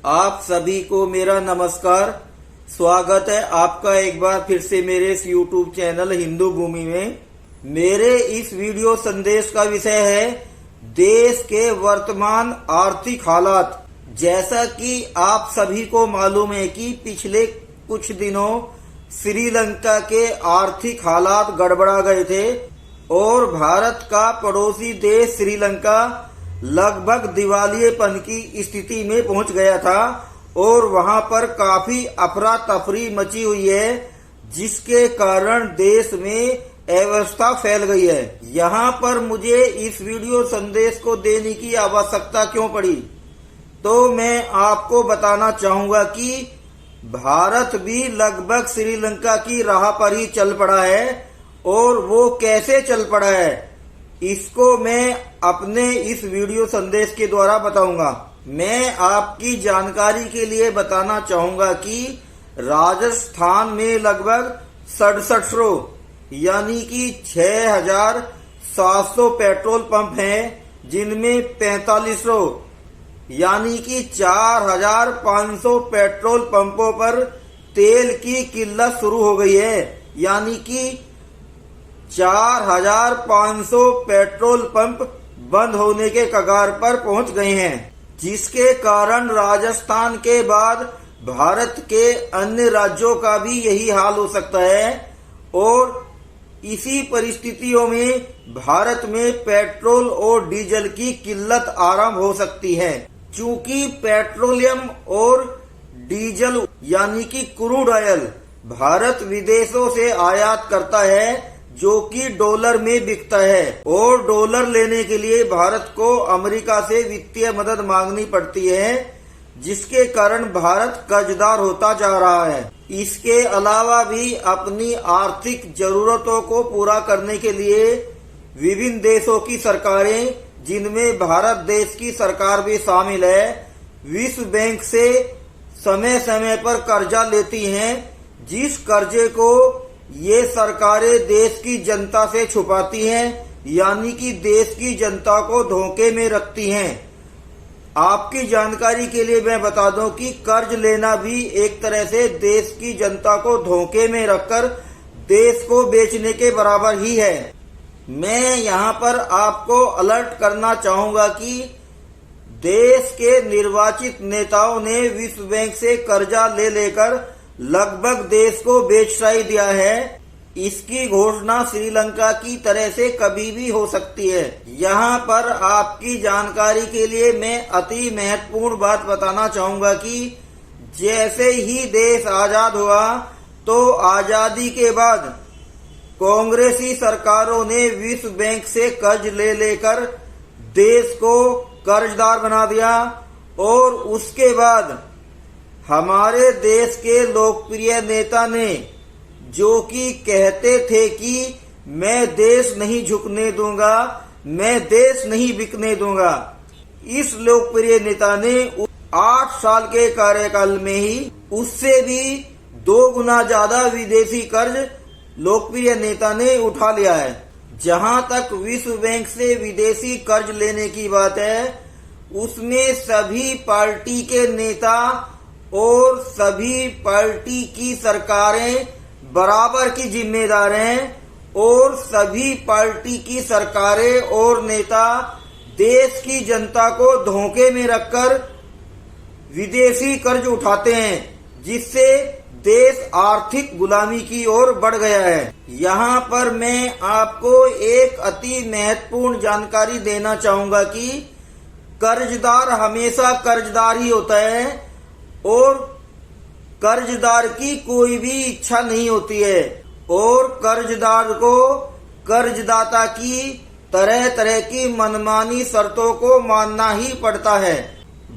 आप सभी को मेरा नमस्कार। स्वागत है आपका एक बार फिर से मेरे इस YouTube चैनल हिंदू भूमि में। मेरे इस वीडियो संदेश का विषय है देश के वर्तमान आर्थिक हालात। जैसा कि आप सभी को मालूम है कि पिछले कुछ दिनों श्रीलंका के आर्थिक हालात गड़बड़ा गए थे और भारत का पड़ोसी देश श्रीलंका लगभग दिवालियेपन की स्थिति में पहुंच गया था और वहां पर काफी अफरा तफरी मची हुई है, जिसके कारण देश में अव्यवस्था फैल गई है। यहाँ पर मुझे इस वीडियो संदेश को देने की आवश्यकता क्यों पड़ी, तो मैं आपको बताना चाहूंगा कि भारत भी लगभग श्रीलंका की राह पर ही चल पड़ा है और वो कैसे चल पड़ा है इसको मैं अपने इस वीडियो संदेश के द्वारा बताऊंगा। मैं आपकी जानकारी के लिए बताना चाहूंगा कि राजस्थान में लगभग 67 यानी कि 6,700 पेट्रोल पंप हैं, जिनमें 4500 यानी कि 4,500 पेट्रोल पंपों पर तेल की किल्लत शुरू हो गई है, यानी कि 4,500 पेट्रोल पंप बंद होने के कगार पर पहुंच गए हैं, जिसके कारण राजस्थान के बाद भारत के अन्य राज्यों का भी यही हाल हो सकता है। और इसी परिस्थितियों में भारत में पेट्रोल और डीजल की किल्लत आरंभ हो सकती है, चूंकि पेट्रोलियम और डीजल यानी कि क्रूड ऑयल भारत विदेशों से आयात करता है, जो कि डॉलर में बिकता है और डॉलर लेने के लिए भारत को अमेरिका से वित्तीय मदद मांगनी पड़ती है, जिसके कारण भारत कर्जदार होता जा रहा है। इसके अलावा भी अपनी आर्थिक जरूरतों को पूरा करने के लिए विभिन्न देशों की सरकारें, जिनमें भारत देश की सरकार भी शामिल है, विश्व बैंक से समय समय पर कर्जा लेती हैं, जिस कर्जे को ये सरकारें देश की जनता से छुपाती हैं, यानी कि देश की जनता को धोखे में रखती हैं। आपकी जानकारी के लिए मैं बता दूं कि कर्ज लेना भी एक तरह से देश की जनता को धोखे में रखकर देश को बेचने के बराबर ही है। मैं यहाँ पर आपको अलर्ट करना चाहूंगा कि देश के निर्वाचित नेताओं ने विश्व बैंक से कर्जा ले लेकर लगभग देश को बेचसाई दिया है। इसकी घोषणा श्रीलंका की तरह से कभी भी हो सकती है। यहाँ पर आपकी जानकारी के लिए मैं अति महत्वपूर्ण बात बताना चाहूंगा कि जैसे ही देश आजाद हुआ तो आजादी के बाद कांग्रेसी सरकारों ने विश्व बैंक से कर्ज ले लेकर देश को कर्जदार बना दिया और उसके बाद हमारे देश के लोकप्रिय नेता ने, जो कि कहते थे कि मैं देश नहीं झुकने दूंगा, मैं देश नहीं बिकने दूंगा, इस लोकप्रिय नेता ने 8 साल के कार्यकाल में ही उससे भी 2 गुना ज्यादा विदेशी कर्ज लोकप्रिय नेता ने उठा लिया है। जहां तक विश्व बैंक से विदेशी कर्ज लेने की बात है, उसमें सभी पार्टी के नेता और सभी पार्टी की सरकारें बराबर की जिम्मेदार हैं और सभी पार्टी की सरकारें और नेता देश की जनता को धोखे में रखकर विदेशी कर्ज उठाते हैं, जिससे देश आर्थिक गुलामी की ओर बढ़ गया है। यहाँ पर मैं आपको एक अति महत्वपूर्ण जानकारी देना चाहूंगा कि कर्जदार हमेशा कर्जदार ही होता है और कर्जदार की कोई भी इच्छा नहीं होती है और कर्जदार को कर्जदाता की तरह तरह की मनमानी शर्तों को मानना ही पड़ता है।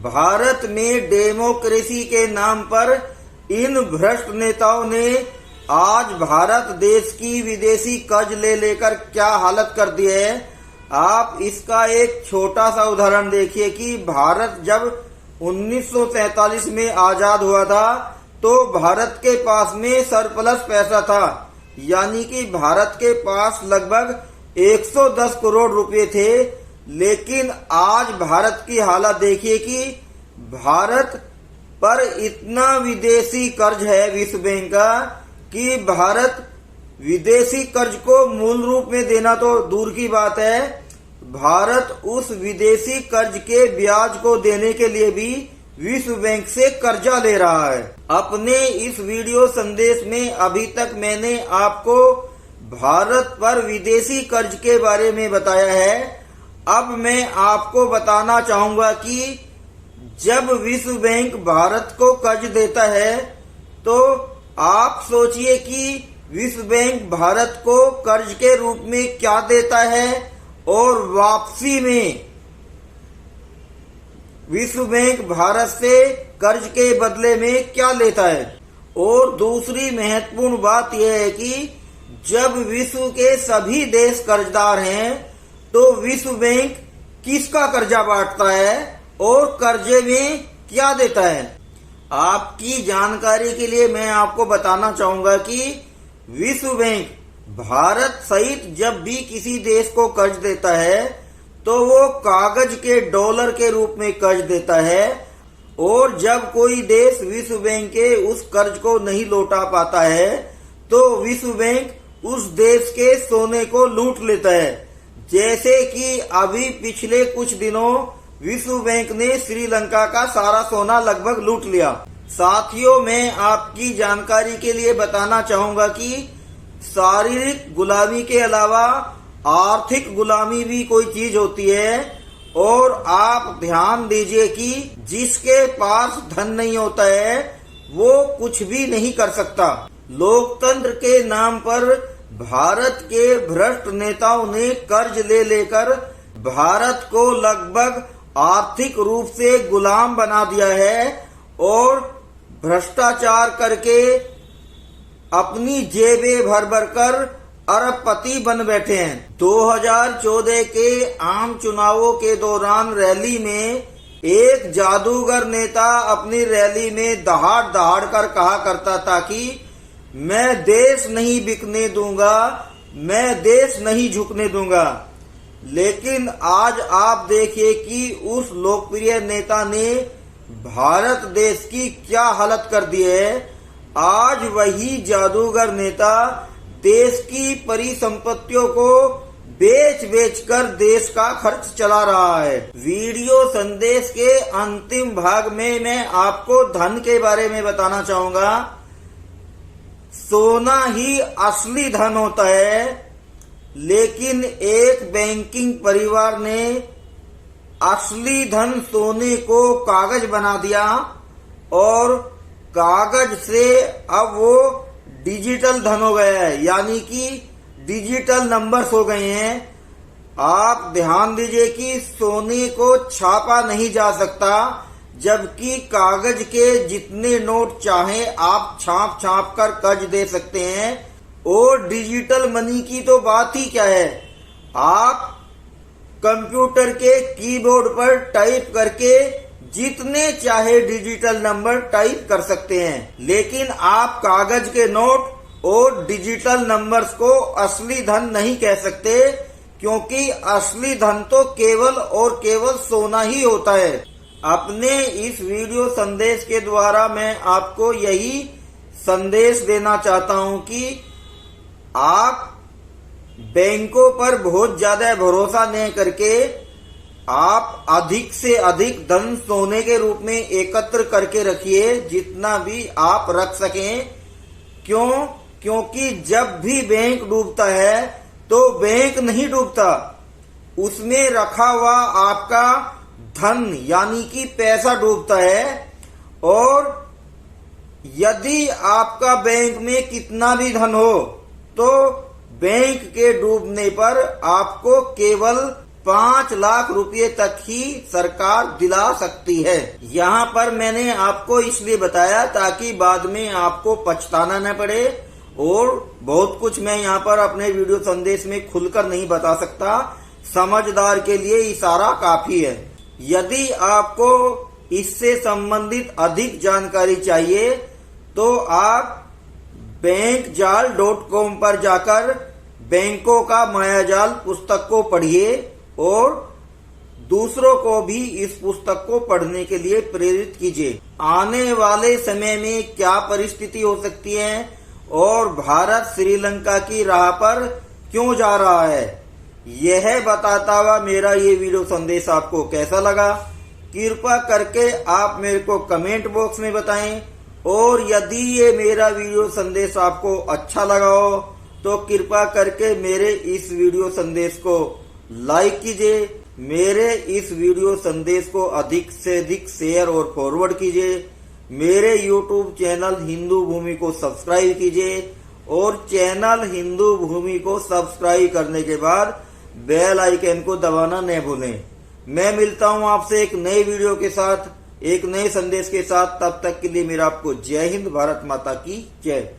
भारत में डेमोक्रेसी के नाम पर इन भ्रष्ट नेताओं ने आज भारत देश की विदेशी कर्ज ले लेकर क्या हालत कर दी है। आप इसका एक छोटा सा उदाहरण देखिए कि भारत जब 1947 में आजाद हुआ था तो भारत के पास में सरप्लस पैसा था, यानी कि भारत के पास लगभग 110 करोड़ रुपए थे। लेकिन आज भारत की हालत देखिए कि भारत पर इतना विदेशी कर्ज है विश्व बैंक का कि भारत विदेशी कर्ज को मूल रूप में देना तो दूर की बात है, भारत उस विदेशी कर्ज के ब्याज को देने के लिए भी विश्व बैंक से कर्जा ले रहा है। अपने इस वीडियो संदेश में अभी तक मैंने आपको भारत पर विदेशी कर्ज के बारे में बताया है। अब मैं आपको बताना चाहूंगा कि जब विश्व बैंक भारत को कर्ज देता है तो आप सोचिए कि विश्व बैंक भारत को कर्ज के रूप में क्या देता है और वापसी में विश्व बैंक भारत से कर्ज के बदले में क्या लेता है। और दूसरी महत्वपूर्ण बात यह है कि जब विश्व के सभी देश कर्जदार हैं तो विश्व बैंक किसका कर्जा बांटता है और कर्जे में क्या देता है। आपकी जानकारी के लिए मैं आपको बताना चाहूंगा कि विश्व बैंक भारत सहित जब भी किसी देश को कर्ज देता है तो वो कागज के डॉलर के रूप में कर्ज देता है, और जब कोई देश विश्व बैंक के उस कर्ज को नहीं लौटा पाता है तो विश्व बैंक उस देश के सोने को लूट लेता है। जैसे कि अभी पिछले कुछ दिनों विश्व बैंक ने श्रीलंका का सारा सोना लगभग लूट लिया। साथियों, मैं आपकी जानकारी के लिए बताना चाहूंगा कि शारीरिक गुलामी के अलावा आर्थिक गुलामी भी कोई चीज होती है, और आप ध्यान दीजिए कि जिसके पास धन नहीं होता है वो कुछ भी नहीं कर सकता। लोकतंत्र के नाम पर भारत के भ्रष्ट नेताओं ने कर्ज ले लेकर भारत को लगभग आर्थिक रूप से गुलाम बना दिया है और भ्रष्टाचार करके अपनी जेबें भर भर कर अरबपति बन बैठे हैं। 2014 के आम चुनावों के दौरान रैली में एक जादूगर नेता अपनी रैली में दहाड़ दहाड़ कर कहा करता था कि मैं देश नहीं बिकने दूंगा, मैं देश नहीं झुकने दूंगा। लेकिन आज आप देखिए कि उस लोकप्रिय नेता ने भारत देश की क्या हालत कर दी है। आज वही जादूगर नेता देश की परिसंपत्तियों को बेच बेच कर देश का खर्च चला रहा है। वीडियो संदेश के अंतिम भाग में मैं आपको धन के बारे में बताना चाहूंगा। सोना ही असली धन होता है, लेकिन एक बैंकिंग परिवार ने असली धन सोने को कागज बना दिया और कागज से अब वो डिजिटल धन हो गया है, यानी कि डिजिटल नंबर्स हो गए हैं। आप ध्यान दीजिए कि सोने को छापा नहीं जा सकता, जबकि कागज के जितने नोट चाहे आप छाप छाप कर कर्ज दे सकते हैं। और डिजिटल मनी की तो बात ही क्या है, आप कंप्यूटर के कीबोर्ड पर टाइप करके जितने चाहे डिजिटल नंबर टाइप कर सकते हैं, लेकिन आप कागज के नोट और डिजिटल नंबर्स को असली धन नहीं कह सकते, क्योंकि असली धन तो केवल और केवल सोना ही होता है। अपने इस वीडियो संदेश के द्वारा मैं आपको यही संदेश देना चाहता हूं कि आप बैंकों पर बहुत ज्यादा भरोसा नहीं करके आप अधिक से अधिक धन सोने के रूप में एकत्र करके रखिए, जितना भी आप रख सकें। क्यों? क्योंकि जब भी बैंक डूबता है तो बैंक नहीं डूबता, उसमें रखा हुआ आपका धन यानी कि पैसा डूबता है। और यदि आपका बैंक में कितना भी धन हो तो बैंक के डूबने पर आपको केवल 5 लाख रुपए तक ही सरकार दिला सकती है। यहाँ पर मैंने आपको इसलिए बताया ताकि बाद में आपको पछताना न पड़े, और बहुत कुछ मैं यहाँ पर अपने वीडियो संदेश में खुलकर नहीं बता सकता, समझदार के लिए इशारा काफी है। यदि आपको इससे संबंधित अधिक जानकारी चाहिए तो आप bankjaal.com पर जाकर बैंकों का मायाजाल पुस्तक को पढ़िए और दूसरों को भी इस पुस्तक को पढ़ने के लिए प्रेरित कीजिए। आने वाले समय में क्या परिस्थिति हो सकती है और भारत श्रीलंका की राह पर क्यों जा रहा है, यह बताता हुआ मेरा ये वीडियो संदेश आपको कैसा लगा, कृपा करके आप मेरे को कमेंट बॉक्स में बताएं। और यदि ये मेरा वीडियो संदेश आपको अच्छा लगा हो तो कृपा करके मेरे इस वीडियो संदेश को लाइक कीजिए, मेरे इस वीडियो संदेश को अधिक से अधिक शेयर और फॉरवर्ड कीजिए, मेरे YouTube चैनल हिंदू भूमि को सब्सक्राइब कीजिए और चैनल हिंदू भूमि को सब्सक्राइब करने के बाद बेल आइकन को दबाना न भूलें। मैं मिलता हूं आपसे एक नए वीडियो के साथ, एक नए संदेश के साथ। तब तक के लिए मेरा आपको जय हिंद, भारत माता की जय।